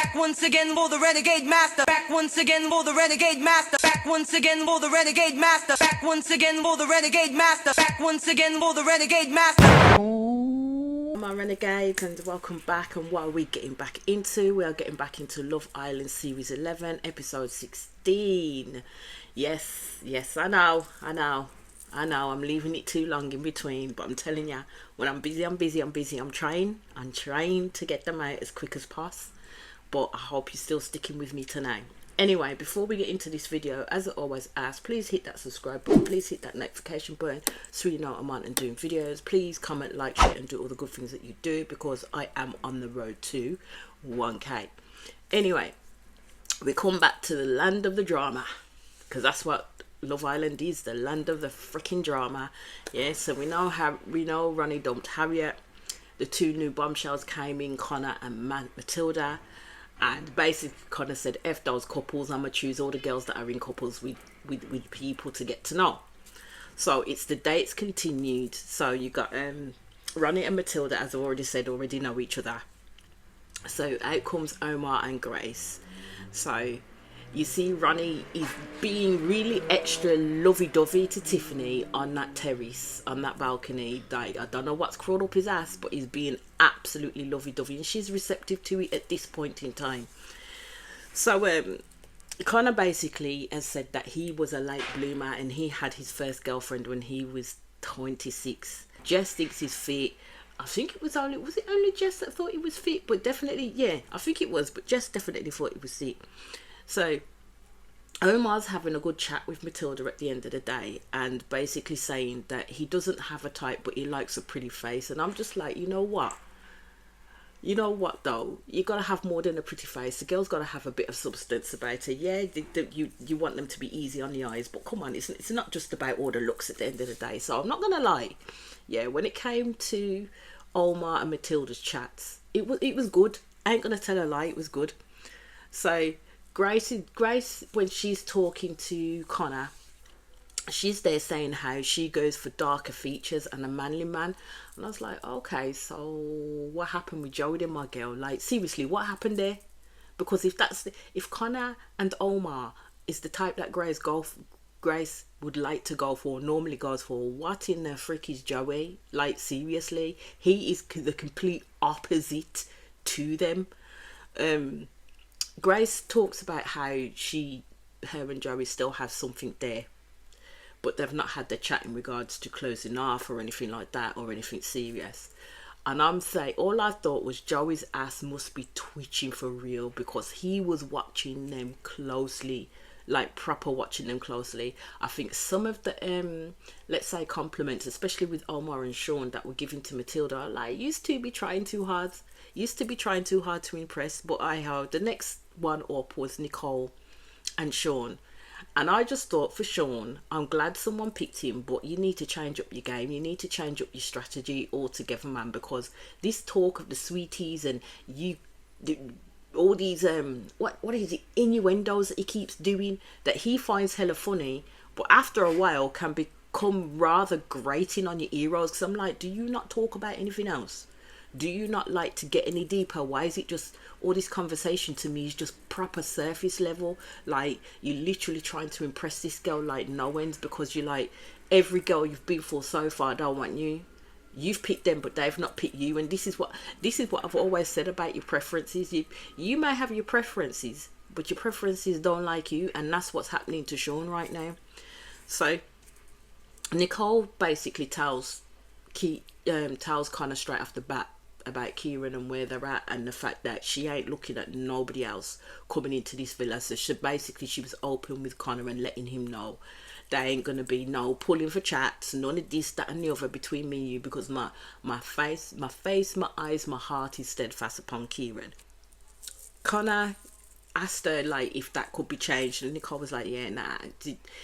Back once again for the renegade master. Back once again for the renegade master. Back once again for the renegade master. Back once again for the renegade master. Back once again for the renegade master. My renegades, and welcome back. And what are we getting back into? We are getting back into Love Island Series 11, episode 16. Yes, I know. I'm leaving it too long in between, but I'm telling you, when I'm busy. I'm trying to get them out as quick as possible. But I hope you're still sticking with me tonight. Anyway, before we get into this video, as I always ask, please hit that subscribe button, please hit that notification button so you know I'm on and doing videos. Please comment, like, share and do all the good things that you do, because I am on the road to 1k. Anyway, we come back to the land of the drama, because that's what Love Island is, the land of the freaking drama. Yeah, so we know Ronnie dumped Harriet. The two new bombshells came in, Connor and Matilda. And basically Connor said, F those couples, I'm going to choose all the girls that are in couples with people to get to know. So it's the dates continued. So you got Ronnie and Matilda, as I already said, already know each other. So out comes Omar and Grace. So you see Ronnie is being really extra lovey-dovey to Tiffany on that terrace, on that balcony. Like, I don't know what's crawled up his ass, but he's being absolutely lovey-dovey, and she's receptive to it at this point in time. So Connor basically has said that he was a late bloomer and he had his first girlfriend when he was 26. Jess thinks he's fit. I think it was it only Jess that thought he was fit? But definitely, yeah, I think it was, but Jess definitely thought he was fit. So Omar's having a good chat with Matilda at the end of the day, and basically saying that he doesn't have a type, but he likes a pretty face. And I'm just like, you know what though, you gotta have more than a pretty face. The girl's gotta have a bit of substance about her. Yeah, you want them to be easy on the eyes, but come on, it's not just about all the looks at the end of the day. So I'm not gonna lie, yeah, when it came to Omar and Matilda's chats, it was good. I ain't gonna tell a lie, it was good. So Grace, when she's talking to Connor, she's there saying how she goes for darker features and a manly man. And I was like, okay, so what happened with Joey and my girl? Like, seriously, what happened there? Because if Connor and Omar is the type that Grace would like to go for, normally goes for, what in the frick is Joey? Like, seriously, he is the complete opposite to them. Grace talks about how her and Joey still have something there, but they've not had the chat in regards to closing off or anything like that, or anything serious. And I'm saying, all I thought was Joey's ass must be twitching for real, because he was watching them closely, like proper watching them closely. I think some of the let's say compliments, especially with Omar and Sean, that were given to Matilda, are like, used to be trying too hard to impress. But the next one up was Nicole and Sean, and I just thought, for Sean, I'm glad someone picked him, but you need to change up your game, you need to change up your strategy altogether, man, because this talk of the sweeties and all these what is it, innuendos that he keeps doing, that he finds hella funny, but after a while can become rather grating on your ears. Because I'm like, do you not talk about anything else? Do you not like to get any deeper? Why is it just all this conversation to me is just proper surface level? Like, you're literally trying to impress this girl like no ends, because you're like, every girl you've been for so far don't want you. You've picked them, but they've not picked you. And this is what I've always said about your preferences. You may have your preferences, but your preferences don't like you, and that's what's happening to Sean right now. So Nicole basically tells Connor straight off the bat about Kieran and where they're at, and the fact that she ain't looking at nobody else coming into this villa. So she was open with Connor and letting him know there ain't gonna be no pulling for chats, none of this, that and the other between me and you, because my face, my eyes, my heart is steadfast upon Kieran. Connor asked her like if that could be changed, and Nicole was like, yeah, nah.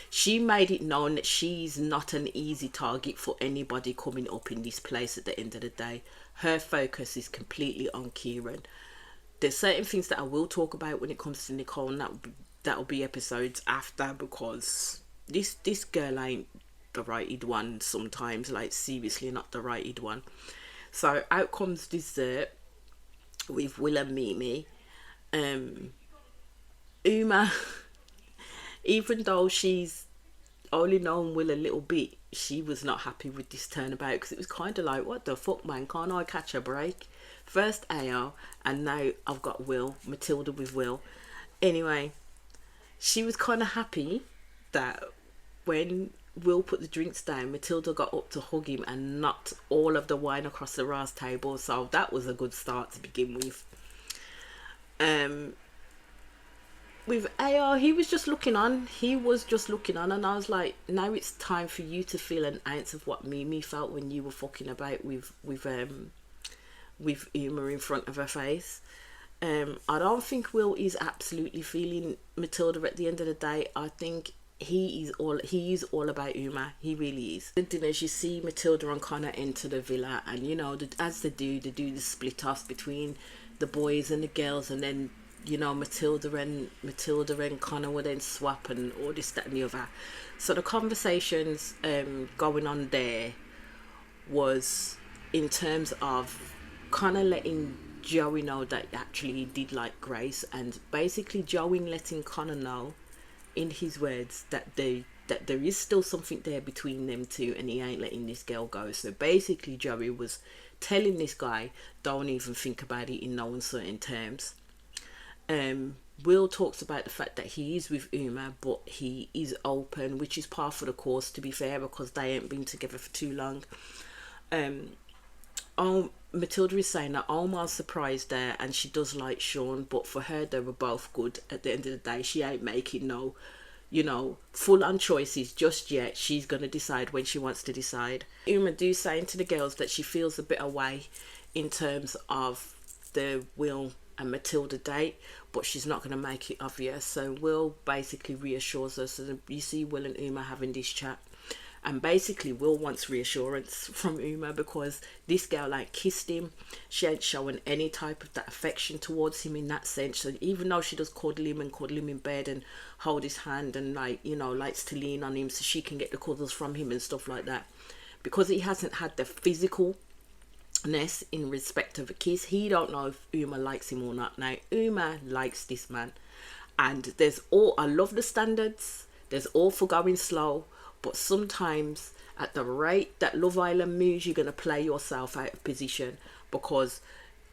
She made it known that she's not an easy target for anybody coming up in this place at the end of the day. Her focus is completely on Kieran. There's certain things that I will talk about when it comes to Nicole, and that'll be episodes after, because this girl ain't the righted one sometimes, like seriously not the righted one. So out comes dessert with Will and Mimi, Uma, even though she's only known Will a little bit, she was not happy with this turnabout, because it was kind of like, what the fuck, man, can't I catch a break? First AO, and now I've got Will, Matilda with Will. Anyway, she was kind of happy that when Will put the drinks down, Matilda got up to hug him and knocked all of the wine across the Ras table, so that was a good start to begin with. With AR, he was just looking on. And I was like, now it's time for you to feel an ounce of what Mimi felt when you were fucking about with Uma in front of her face. I don't think Will is absolutely feeling Matilda at the end of the day. I think he is all about Uma. He really is. And then as you see Matilda and Connor enter the villa, and you know, as they do the split off between the boys and the girls, and then, you know, Matilda and Connor will then swap and all this, that and the other. So the conversations going on there was in terms of Connor letting Joey know that actually he did like Grace, and basically Joey letting Connor know, in his words, that there is still something there between them two, and he ain't letting this girl go. So basically Joey was telling this guy, don't even think about it in no uncertain terms. Will talks about the fact that he is with Uma, but he is open, which is par for the course, to be fair, because they ain't been together for too long. Matilda is saying that Omar's surprised there, and she does like Sean, but for her they were both good. At the end of the day, she ain't making no, you know, full on choices just yet. She's gonna decide when she wants to decide. Uma do saying to the girls that she feels a bit away in terms of the Will and Matilda date, but she's not going to make it obvious. So Will basically reassures us. So you see Will and Uma having this chat, and basically Will wants reassurance from Uma, because this girl like kissed him. She ain't showing any type of that affection towards him in that sense. So even though she does cuddle him in bed and hold his hand, and like, you know, likes to lean on him so she can get the cuddles from him and stuff like that, because he hasn't had the physical in respect of a kiss, he don't know if Uma likes him or not. Now Uma likes this man, and I love the standards, there's all for going slow, but sometimes at the rate that Love Island moves, you're going to play yourself out of position, because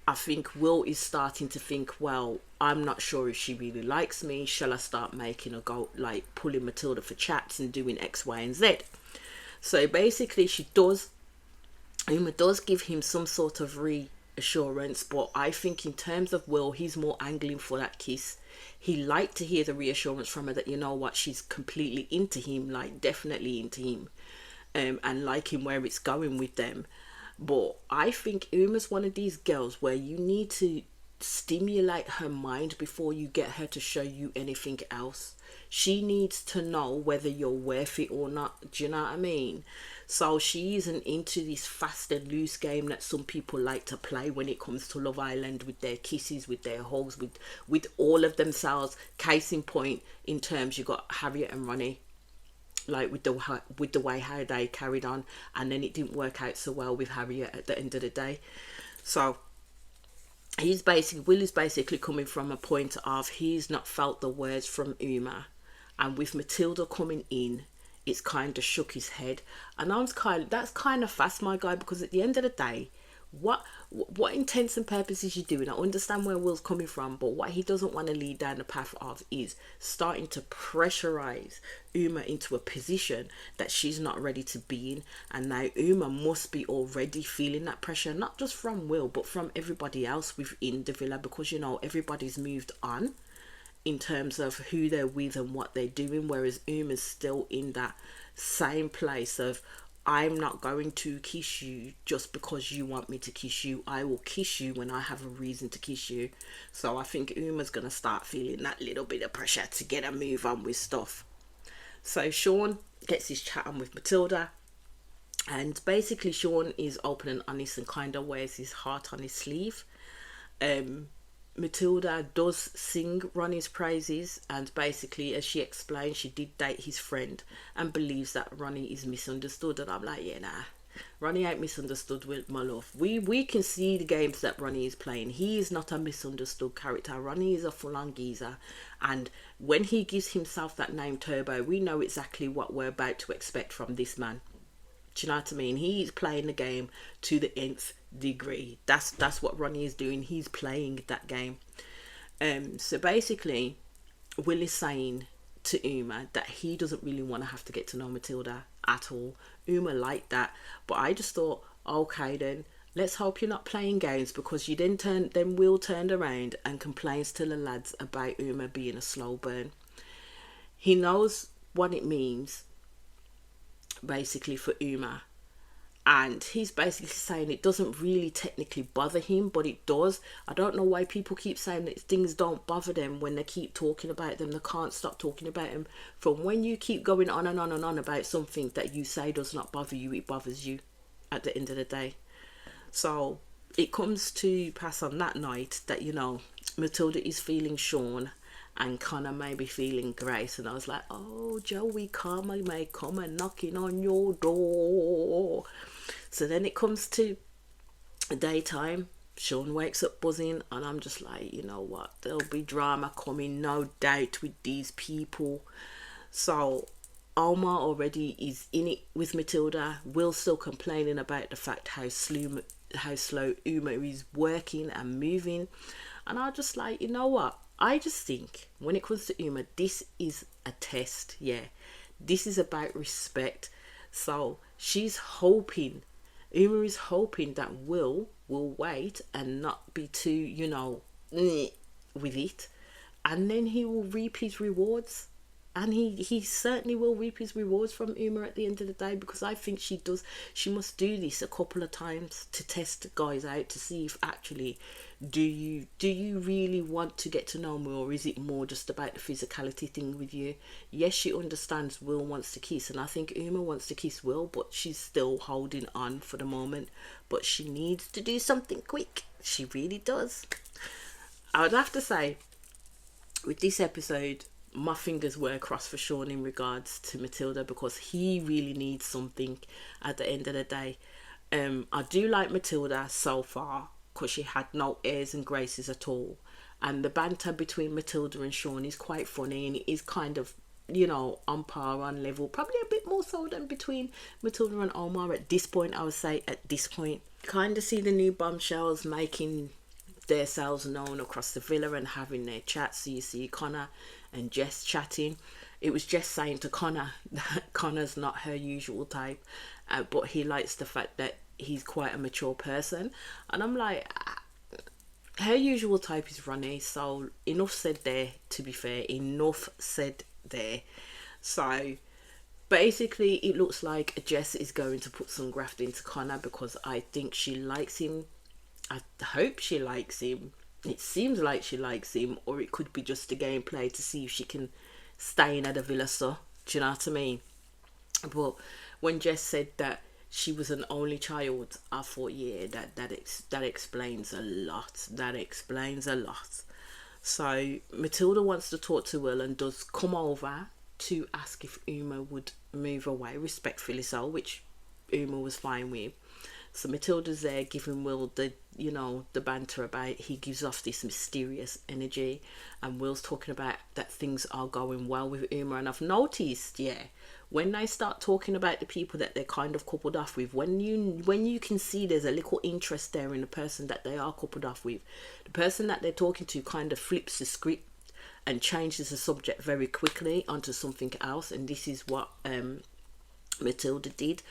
I think Will is starting to think, well, I'm not sure if she really likes me. Shall I start making a go, like pulling Matilda for chats and doing X, Y and Z? So basically Uma does give him some sort of reassurance, but I think in terms of Will, he's more angling for that kiss. He liked to hear the reassurance from her that, you know what, she's completely into him, like definitely into him, and liking where it's going with them. But I think Uma's one of these girls where you need to stimulate her mind before you get her to show you anything else. She needs to know whether you're worth it or not. Do you know what I mean? So she isn't into this fast and loose game that some people like to play when it comes to Love Island, with their kisses, with their hugs, with all of themselves. Case in point, in terms, you got Harriet and Ronnie, like with the way how they carried on, and then it didn't work out so well with Harriet at the end of the day. So Will is basically coming from a point of he's not felt the words from Uma, and with Matilda coming in, it's kind of shook his head. And that's kind of fast, my guy, because at the end of the day, what intents and purposes you doing? I understand where Will's coming from, but what he doesn't want to lead down the path of is starting to pressurize Uma into a position that she's not ready to be in. And now Uma must be already feeling that pressure, not just from Will, but from everybody else within the villa, because, you know, everybody's moved on in terms of who they're with and what they're doing, whereas Uma's still in that same place of, I'm not going to kiss you just because you want me to kiss you. I will kiss you when I have a reason to kiss you. So I think Uma's going to start feeling that little bit of pressure to get a move on with stuff. So Sean gets his chat on with Matilda, and basically Sean is open and honest and kind of wears his heart on his sleeve. Matilda does sing Ronnie's praises, and basically, as she explained, she did date his friend and believes that Ronnie is misunderstood. And I'm like, yeah, nah, Ronnie ain't misunderstood, with my love. We can see the games that Ronnie is playing. He is not a misunderstood character. Ronnie is a full-on geezer, and when he gives himself that name Turbo, we know exactly what we're about to expect from this man. Do you know what I mean? He's playing the game to the nth degree. That's what Ronnie is doing. He's playing that game. So basically, Will is saying to Uma that he doesn't really want to have to get to know Matilda at all. Uma liked that, but I just thought, okay then, let's hope you're not playing games, because you then Will turned around and complains to the lads about Uma being a slow burn. He knows what it means basically for Uma, and he's basically saying it doesn't really technically bother him, but it does. I don't know why people keep saying that things don't bother them when they keep talking about them. They can't stop talking about them. From when you keep going on and on and on about something that you say does not bother you, it bothers you at the end of the day. So it comes to pass on that night that, you know, Matilda is feeling Sean and Connor may be feeling Grace, and I was like, oh, Joey, come, I may come and knocking on your door. So then it comes to daytime. Sean wakes up buzzing, and I'm just like, you know what, there'll be drama coming, no doubt, with these people. So Omar already is in it with Matilda. Will's still complaining about the fact how slow Uma is working and moving, and I'm just like, you know what, I just think when it comes to Uma, this is a test. Yeah, this is about respect. So she's hoping, Uma is hoping that Will wait and not be too, you know, with it, and then he will reap his rewards. And he certainly will reap his rewards from Uma at the end of the day, because I think she must do this a couple of times to test guys out, to see if actually do you really want to get to know me, or is it more just about the physicality thing with you. Yes, she understands Will wants to kiss, and I think Uma wants to kiss Will, but she's still holding on for the moment. But she needs to do something quick. She really does. I would have to say, with this episode, my fingers were crossed for Sean in regards to Matilda, because he really needs something at the end of the day. I do like Matilda so far, because she had no airs and graces at all, and the banter between Matilda and Sean is quite funny, and it is kind of, you know, on par, on level, probably a bit more so than between Matilda and Omar at this point. I would say at this point, kind of see the new bombshells making themselves known across the villa and having their chats. So you see Connor and Jess chatting. It was Jess saying to Connor that Connor's not her usual type, but he likes the fact that he's quite a mature person. And I'm like, her usual type is Ronnie. So enough said there, to be fair, enough said there. So basically it looks like Jess is going to put some graft into Connor, because I think she likes him. I hope she likes him. It seems like she likes him, or it could be just a gameplay to see if she can stay in at the villa. So, do you know what I mean? But when Jess said that she was an only child, I thought, yeah, that explains a lot. That explains a lot. So Matilda wants to talk to Will and does come over to ask if Uma would move away, respectfully so, which Uma was fine with. So Matilda's there giving Will the banter about, he gives off this mysterious energy, and Will's talking about that things are going well with Uma. And I've noticed, when they start talking about the people that they're kind of coupled off with, when you can see there's a little interest there in the person that they are coupled off with, the person that they're talking to kind of flips the script and changes the subject very quickly onto something else. And this is what Matilda did.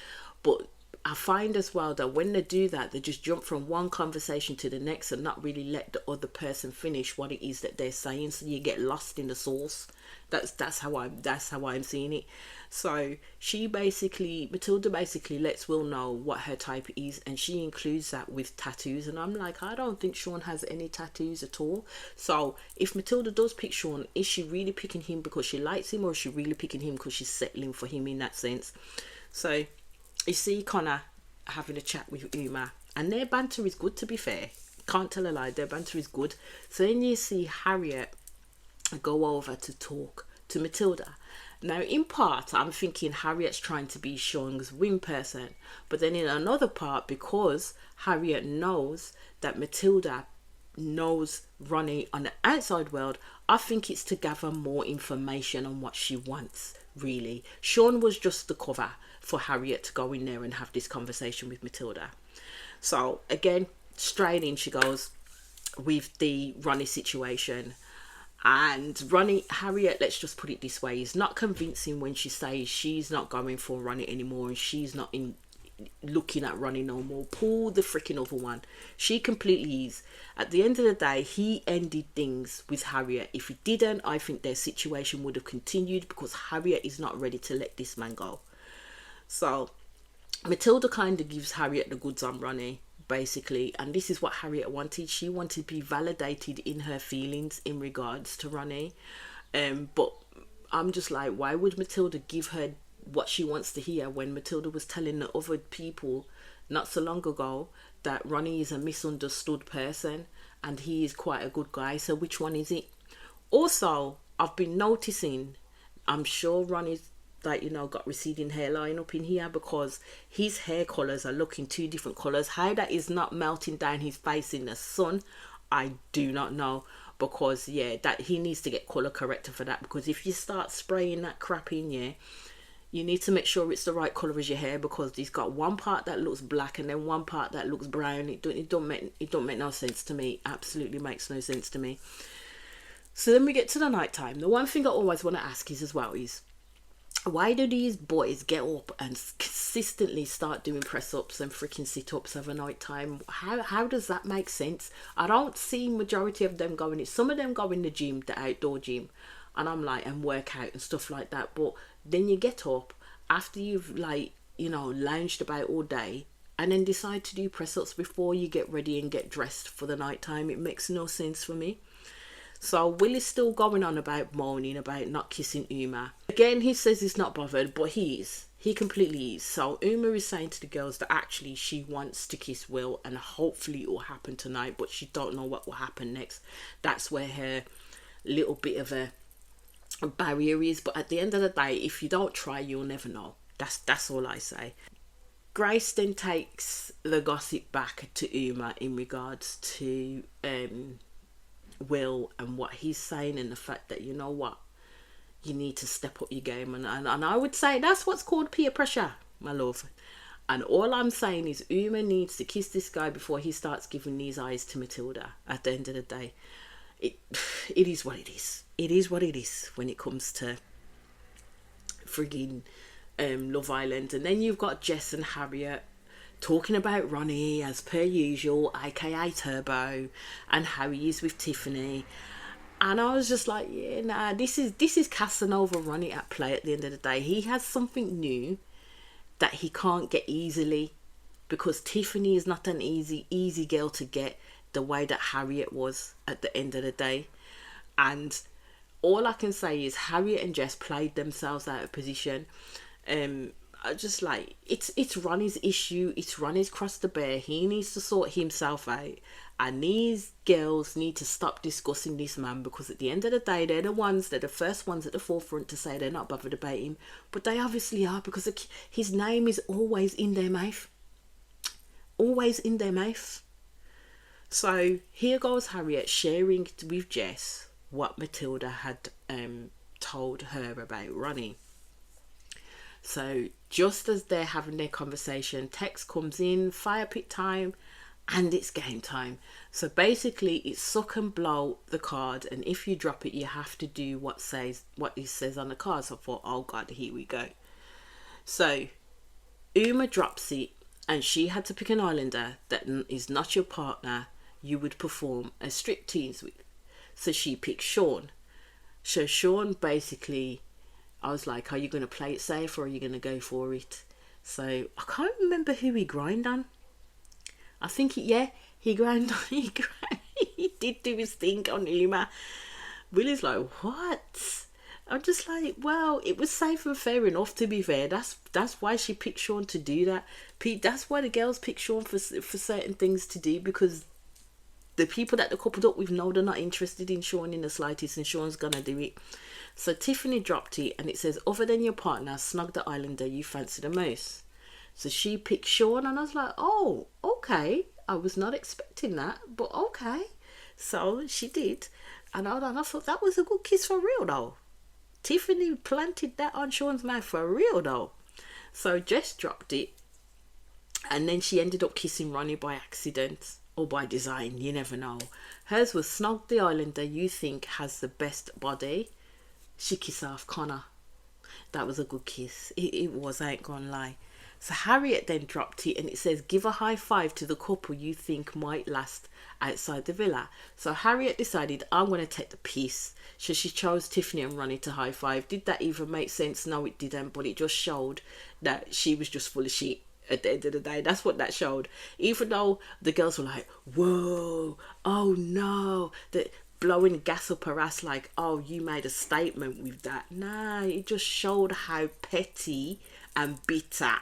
But I find as well that when they do that, they just jump from one conversation to the next and not really let the other person finish what it is that they're saying, so you get lost in the sauce. That's how I'm seeing it. So Matilda basically lets Will know what her type is, and she includes that with tattoos. And I'm like, I don't think Sean has any tattoos at all. So if Matilda does pick Sean, is she really picking him because she likes him, or is she really picking him because she's settling for him in that sense? So you see Connor having a chat with Uma, and their banter is good, to be fair. Can't tell a lie, their banter is good. So then you see Harriet go over to talk to Matilda. Now, in part, I'm thinking Harriet's trying to be Sean's wing person. But then in another part, because Harriet knows that Matilda knows Ronnie on the outside world, I think it's to gather more information on what she wants, really. Sean was just the cover for Harriet to go in there and have this conversation with Matilda. So, again, straight in she goes with the Ronnie situation. And Harriet, let's just put it this way, is not convincing when she says she's not going for Ronnie anymore and she's not looking at Ronnie no more. Pull the freaking other one. She completely is. At the end of the day, he ended things with Harriet. If he didn't, I think their situation would have continued, because Harriet is not ready to let this man go. So Matilda kind of gives Harriet the goods on Ronnie, basically, and this is what Harriet wanted. She wanted to be validated in her feelings in regards to Ronnie, but I'm just like, why would Matilda give her what she wants to hear when Matilda was telling the other people not so long ago that Ronnie is a misunderstood person and he is quite a good guy? So which one is it? Also, I've been noticing, I'm sure Ronnie's got receding hairline up in here, because his hair colours are looking two different colours. How that is not melting down his face in the sun, I do not know. Because that he needs to get colour corrected for that, because if you start spraying that crap in, you need to make sure it's the right colour as your hair, because he's got one part that looks black and then one part that looks brown. It don't make no sense to me. Absolutely makes no sense to me. So then we get to the night time. The one thing I always want to ask is, why do these boys get up and consistently start doing press-ups and freaking sit-ups over night time? How does that make sense? I don't see majority of them going. Some of them go in the gym, the outdoor gym, and I'm like, and work out and stuff like that. But then you get up after you've lounged about all day and then decide to do press-ups before you get ready and get dressed for the night time. It makes no sense for me. So Will is still going on about moaning about not kissing Uma. Again, he says he's not bothered, but he is. He completely is. So Uma is saying to the girls that actually she wants to kiss Will, and hopefully it will happen tonight, but she don't know what will happen next. That's where her little bit of a barrier is. But at the end of the day, if you don't try, you'll never know. That's all I say. Grace then takes the gossip back to Uma in regards to Will and what he's saying, and the fact that, you know what, you need to step up your game, and I would say that's what's called peer pressure, my love. And all I'm saying is Uma needs to kiss this guy before he starts giving these eyes to Matilda. At the end of the day, it is what it is. It is what it is when it comes to frigging Love Island. And then you've got Jess and Harriet talking about Ronnie as per usual, aka Turbo, and how he is with Tiffany. And I was just like, this is Casanova Ronnie at play. At the end of the day, he has something new that he can't get easily, because Tiffany is not an easy girl to get the way that Harriet was at the end of the day. And all I can say is Harriet and Jess played themselves out of position. I just like, it's Ronnie's issue. It's Ronnie's cross to bear. He needs to sort himself out, and these girls need to stop discussing this man, because at the end of the day, they're the first ones at the forefront to say they're not bothered about him, but they obviously are, because his name is always in their mouth. So here goes Harriet sharing with Jess what Matilda had told her about Ronnie. So just as they're having their conversation, text comes in, fire pit time, and it's game time. So basically it's suck and blow the card, and if you drop it, you have to do what it says on the card. So I thought, oh God, here we go. So Uma drops it, and she had to pick an islander that is not your partner you would perform a striptease with. So she picked Sean. So Sean basically, I was like, are you going to play it safe or are you going to go for it? So I can't remember who he grind on. I think he grind on. He did do his thing on Uma. Willie's like, what? I'm just like, well, it was safe and fair enough, to be fair. That's why she picked Sean to do that. That's why the girls pick Sean for certain things to do, because the people that they coupled up with know they're not interested in Sean in the slightest, and Sean's gonna do it. So Tiffany dropped it, and it says, other than your partner, snog the islander you fancy the most. So she picked Sean, and I was like, oh, okay. I was not expecting that, but okay. So she did. And I thought that was a good kiss for real, though. Tiffany planted that on Sean's mouth for real, though. So Jess dropped it. And then she ended up kissing Ronnie by accident. Or by design, you never know. Hers was snog the islander you think has the best body. She kissed off Connor. That was a good kiss. It was, I ain't gonna lie. So Harriet then dropped it, and it says, give a high five to the couple you think might last outside the villa. So Harriet decided, I'm going to take the piece. So she chose Tiffany and Ronnie to high five. Did that even make sense? No, it didn't, but it just showed that she was just full of shit at the end of the day. That's what that showed. Even though the girls were like, whoa, oh no, that blowing gas up her ass like, oh, you made a statement with that. Nah, it just showed how petty and bitter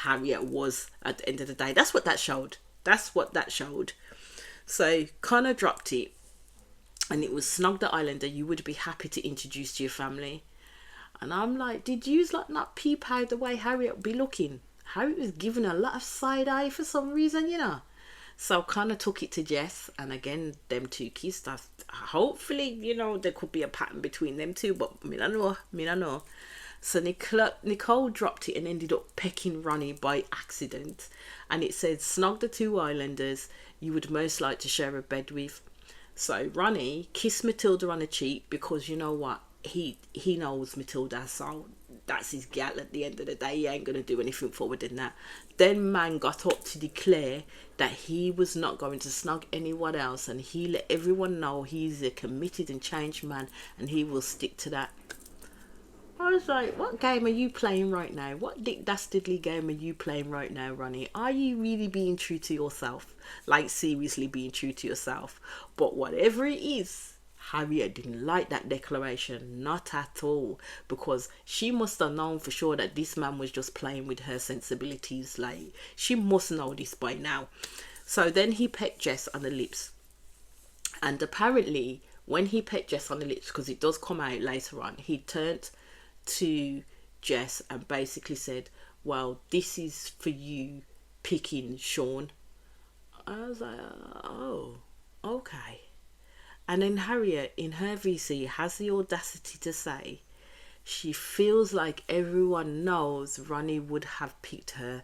Harriet was at the end of the day. That's what that showed. That's what that showed. So Connor dropped it, and it was snog the islander you would be happy to introduce to your family. And I'm like, did you like not peep out the way Harriet would be looking? Harriet was giving a lot of side eye for some reason, you know. So Connor took it to Jess, and again, them two kissed. Hopefully, you know, there could be a pattern between them two, but me don't know. So Nicole dropped it and ended up pecking Ronnie by accident. And it said, snog the two islanders you would most like to share a bed with. So Ronnie kissed Matilda on the cheek because, you know what, he knows Matilda, so that's his gal at the end of the day. He ain't going to do anything forward than that. Then man got up to declare that he was not going to snog anyone else, and he let everyone know he's a committed and changed man, and he will stick to that. I was like, what game are you playing right now? What dick dastardly game are you playing right now, Ronnie? Are you really being true to yourself? Like, seriously being true to yourself? But whatever it is, Harriet didn't like that declaration. Not at all. Because she must have known for sure that this man was just playing with her sensibilities. Like, she must know this by now. So then he pecked Jess on the lips. And apparently, when he pecked Jess on the lips, because it does come out later on, he turned to Jess and basically said, well, this is for you picking Sean. I was like, oh, okay. And then Harriet in her VC has the audacity to say she feels like everyone knows Ronnie would have picked her.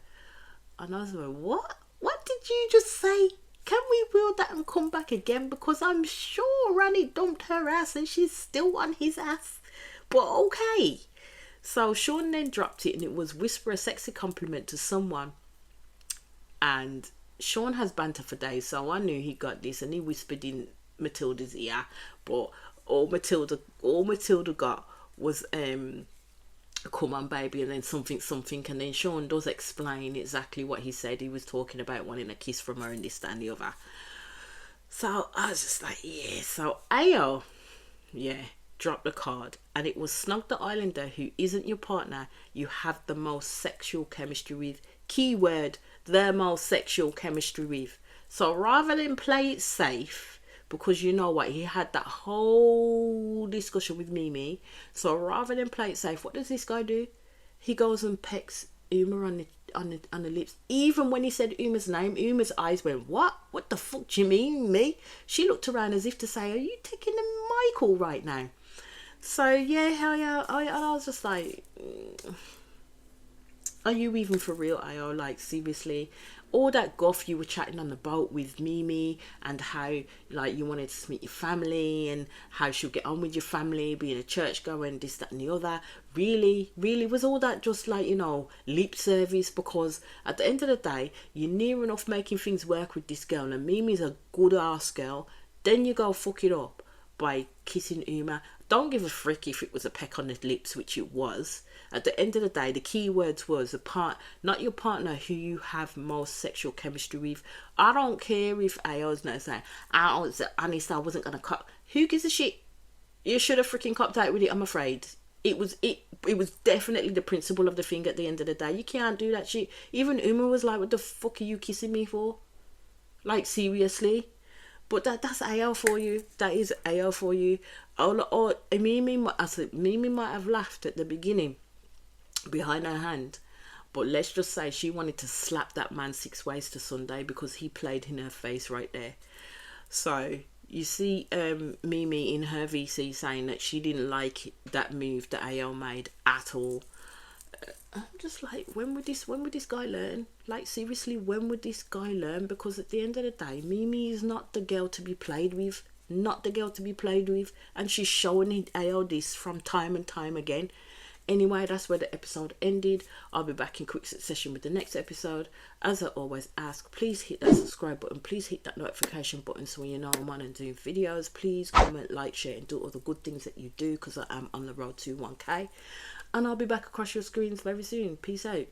And I was like, what did you just say? Can we wheel that and come back again? Because I'm sure Ronnie dumped her ass and she's still on his ass. But okay. So Sean then dropped it, and it was whisper a sexy compliment to someone. And Sean has banter for days, so I knew he got this, and he whispered in Matilda's ear. But all Matilda got was come on baby, and then something, and then Sean does explain exactly what he said. He was talking about wanting a kiss from her and this, that and the other. So I was just like, yeah. So Ayo, yeah, drop the card, and it was snog the islander who isn't your partner you have the most sexual chemistry with. Keyword, the most sexual chemistry with. So rather than play it safe, because you know what, he had that whole discussion with Mimi, so rather than play it safe, what does this guy do? He goes and pecks Uma on the lips. Even when he said Uma's name, Uma's eyes went, what the fuck do you mean, me? She looked around as if to say, are you taking the Michael right now? So yeah, hell yeah. I was just like, are you even for real, Ayo? Like, seriously, all that guff you were chatting on the boat with Mimi, and how like you wanted to meet your family and how she'll get on with your family, being a church goer and this, that and the other, really was all that just like, you know, lip service? Because at the end of the day, you're near enough making things work with this girl, and Mimi's a good ass girl, then you go fuck it up by kissing Uma. Don't give a frick if it was a peck on the lips, which it was. At the end of the day, the key words was not your partner who you have most sexual chemistry with. I don't care if Ayo's not saying, I wasn't gonna cop. Who gives a shit? You should have freaking copped out with it, I'm afraid. It was definitely the principle of the thing at the end of the day. You can't do that shit. Even Uma was like, what the fuck are you kissing me for? Like, seriously? But that's AO for you. That is AO for you. Or Mimi might have laughed at the beginning behind her hand, but let's just say she wanted to slap that man 6 ways to Sunday because he played in her face right there. So you see Mimi in her VC saying that she didn't like that move that AO made at all. I'm just like, when would this guy learn? Like, seriously, when would this guy learn? Because at the end of the day, Mimi is not the girl to be played with. Not the girl to be played with. And she's showing AO this from time and time again. Anyway, that's where the episode ended. I'll be back in quick succession with the next episode. As I always ask, please hit that subscribe button. Please hit that notification button so when you know I'm on and doing videos. Please comment, like, share, and do all the good things that you do, because I am on the road to 1K. And I'll be back across your screens very soon. Peace out.